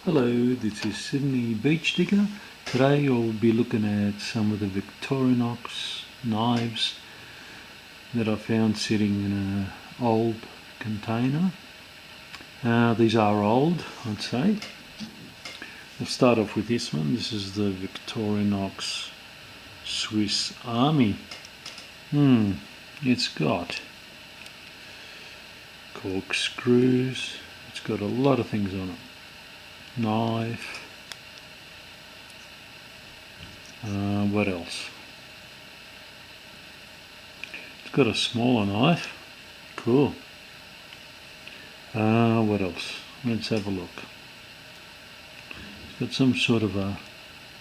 Hello, this is Sydney Beach Digger. Today I'll be looking at some of the Victorinox knives that I found sitting in an old container. These are old, I'd say. I'll start off with this one. This is the Victorinox Swiss Army. It's got corkscrews. It's got a lot of things on it. Knife. What else? It's got a smaller knife. Cool. What else? Let's have a look. It's got some sort of a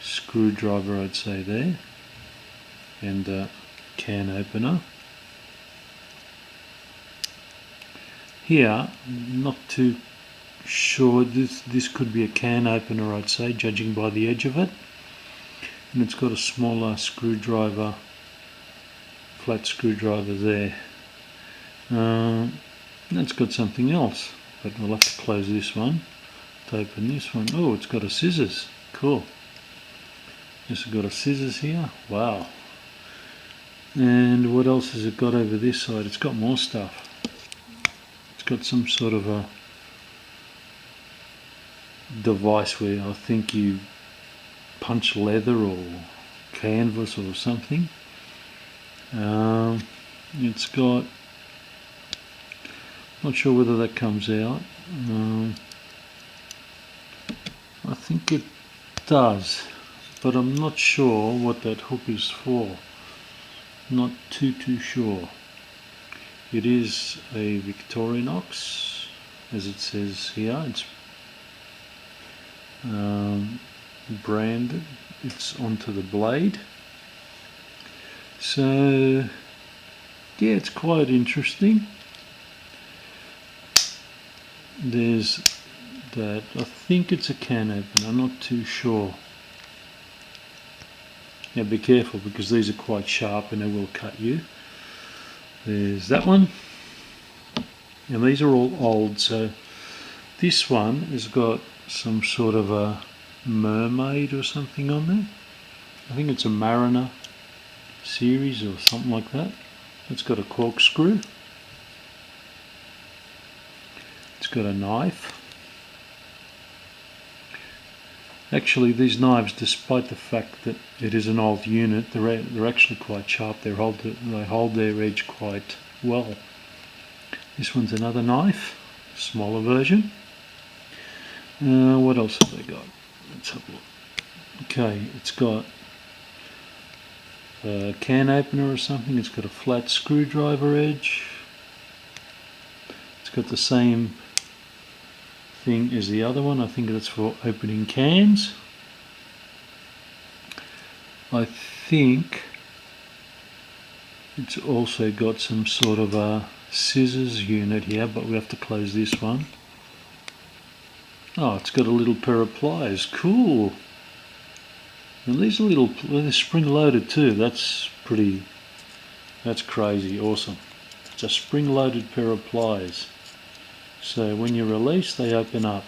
screwdriver, I'd say, there, and a can opener. Here, not too sure, this could be a can opener, I'd say, judging by the edge of it. And it's got a smaller screwdriver, flat screwdriver there. That's got something else, but we'll have to close this one to open this one. Oh, it's got a scissors. Cool. It's got a scissors here. Wow. And what else has it got over this side? It's got more stuff. It's got some sort of a device where I think you punch leather or canvas or something. It's got, not sure whether that comes out. I think it does, but I'm not sure what that hook is for. Not too sure. It is a Victorinox, as it says here. It's branded. It's onto the blade. So yeah, it's quite interesting. There's that. I think it's a can opener. I'm not too sure. Now be careful, because these are quite sharp and they will cut you. There's that one, and these are all old. So this one has got some sort of a mermaid or something on there. I think it's a Mariner series or something like that. It's got a corkscrew. It's got a knife. Actually, these knives, despite the fact that it is an old unit, they're actually quite sharp. They hold their edge quite well. This one's another knife, smaller version. What else have they got? Let's have a look. Okay, it's got a can opener or something. It's got a flat screwdriver edge. It's got the same thing as the other one. I think that's for opening cans. I think it's also got some sort of a scissors unit here, but we have to close this one. Oh, it's got a little pair of pliers. Cool. And these are they're spring loaded too. That's crazy awesome. It's a spring loaded pair of pliers. So when you release, they open up.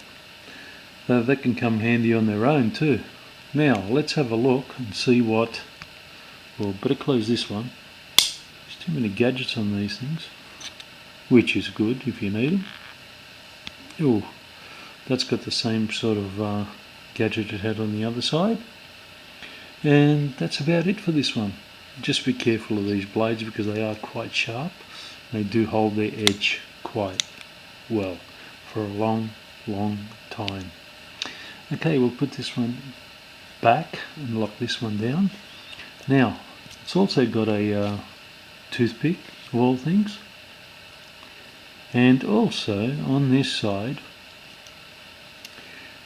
They can come handy on their own too. Now let's have a look and see what. Well, better close this one. There's too many gadgets on these things, which is good if you need them. Oh, that's got the same sort of gadget it had on the other side. And that's about it for this one. Just be careful of these blades, because they are quite sharp. They do hold their edge quite well for a long time. Okay, we'll put this one back and lock this one down. Now, it's also got a toothpick of all things, and also on this side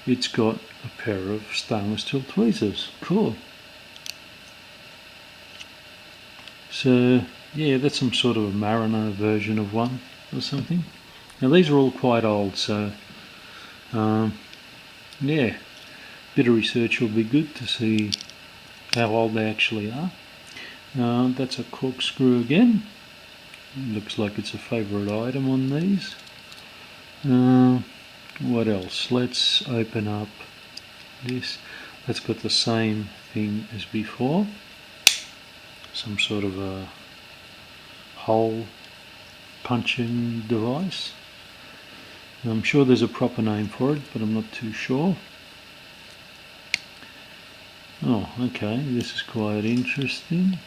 it's got a pair of stainless steel tweezers. Cool. So yeah, that's some sort of a Mariner version of one or something. Now these are all quite old, so yeah, bit of research will be good to see how old they actually are. That's a corkscrew again. Looks like it's a favourite item on these. What else? Let's open up this. That's got the same thing as before. Some sort of a hole punching device. I'm sure there's a proper name for it, but I'm not too sure. Oh, okay, this is quite interesting.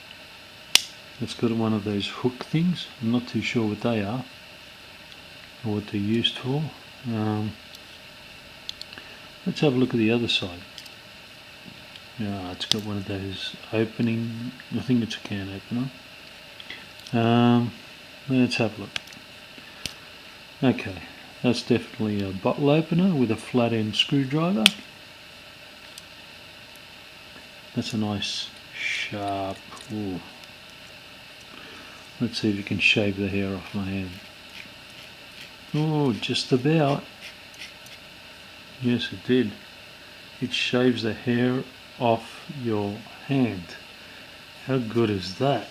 It's got one of those hook things. I'm not too sure what they are or what they're used for. Let's have a look at the other side. Yeah, it's got one of those opening, I think it's a can opener. Let's have a look. Okay, that's definitely a bottle opener with a flat end screwdriver. That's a nice sharp. Ooh. Let's see if you can shave the hair off my hand. Oh, just about. Yes, it did. It shaves the hair off your hand. How good is that?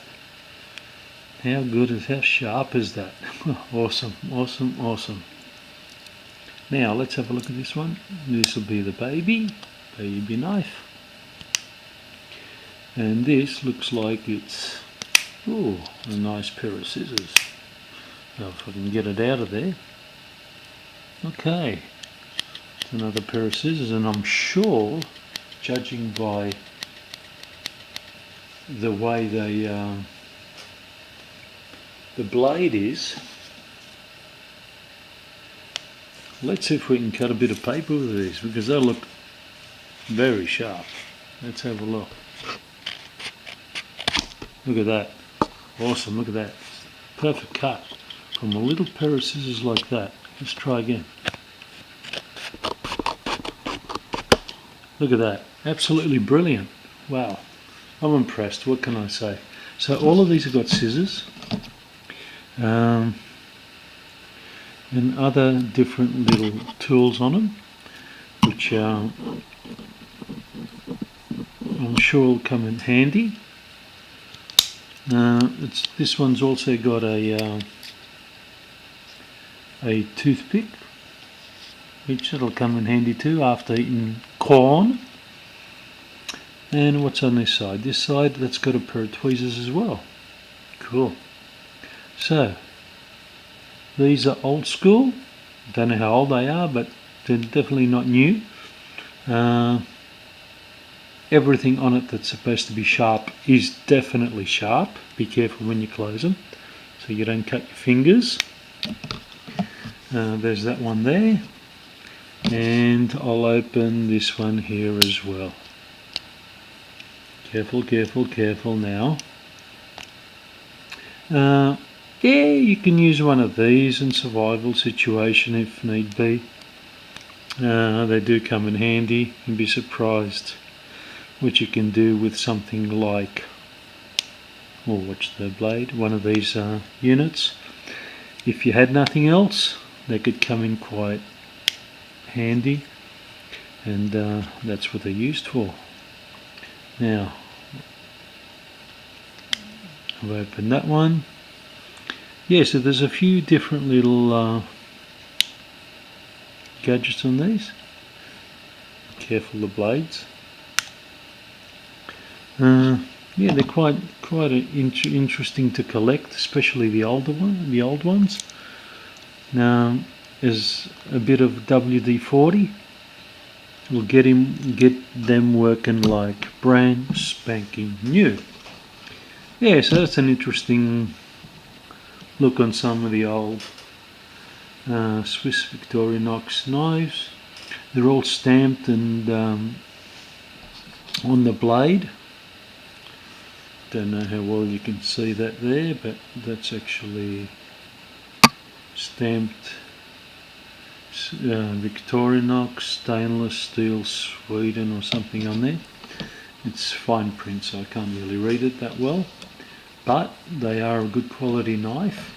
How sharp is that? Awesome, awesome, awesome. Now let's have a look at this one. This will be the baby knife. And this looks like it's a nice pair of scissors. Now if I can get it out of there. Okay. It's another pair of scissors, and I'm sure, judging by the way the blade is, let's see if we can cut a bit of paper with these, because they look very sharp. Let's have a look. Look at that. Awesome, look at that. Perfect cut from a little pair of scissors like that. Let's try again. Look at that. Absolutely brilliant. Wow. I'm impressed. What can I say? So all of these have got scissors. And other different little tools on them, which I'm sure will come in handy. This one's also got a toothpick, which will come in handy too after eating corn. And what's on this side? This side, that's got a pair of tweezers as well. Cool. So these are old school. Don't know how old they are, but they're definitely not new. Everything on it that's supposed to be sharp is definitely sharp. Be careful when you close them so you don't cut your fingers. There's that one there, and I'll open this one here as well. Careful, careful, careful now. Yeah, you can use one of these in survival situation if need be. They do come in handy. You'd be surprised what you can do with something like, watch the blade, one of these units. If you had nothing else, they could come in quite handy, and that's what they're used for. Now, I've opened that one. Yeah, so there's a few different little gadgets on these. Careful the blades. Yeah, they're quite interesting to collect, especially the old ones. Now, there's a bit of WD-40. We'll get them working like brand spanking new. Yeah, so that's an interesting look on some of the old Swiss Victorinox knives. They're all stamped and on the blade. Don't know how well you can see that there, but that's actually stamped Victorinox stainless steel Sweden or something on there. It's fine print, so I can't really read it that well, but they are a good quality knife.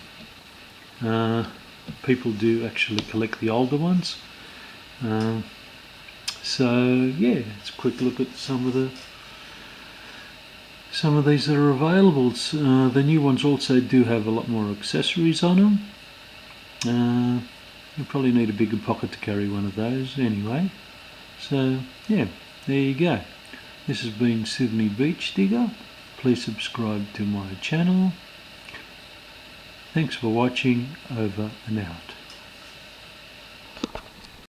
People do actually collect the older ones. So yeah, it's a quick look at some of these that are available. The new ones also do have a lot more accessories on them. You probably need a bigger pocket to carry one of those anyway. So yeah, there you go. This has been Sydney Beach Digger. Please subscribe to my channel. Thanks for watching. Over and out.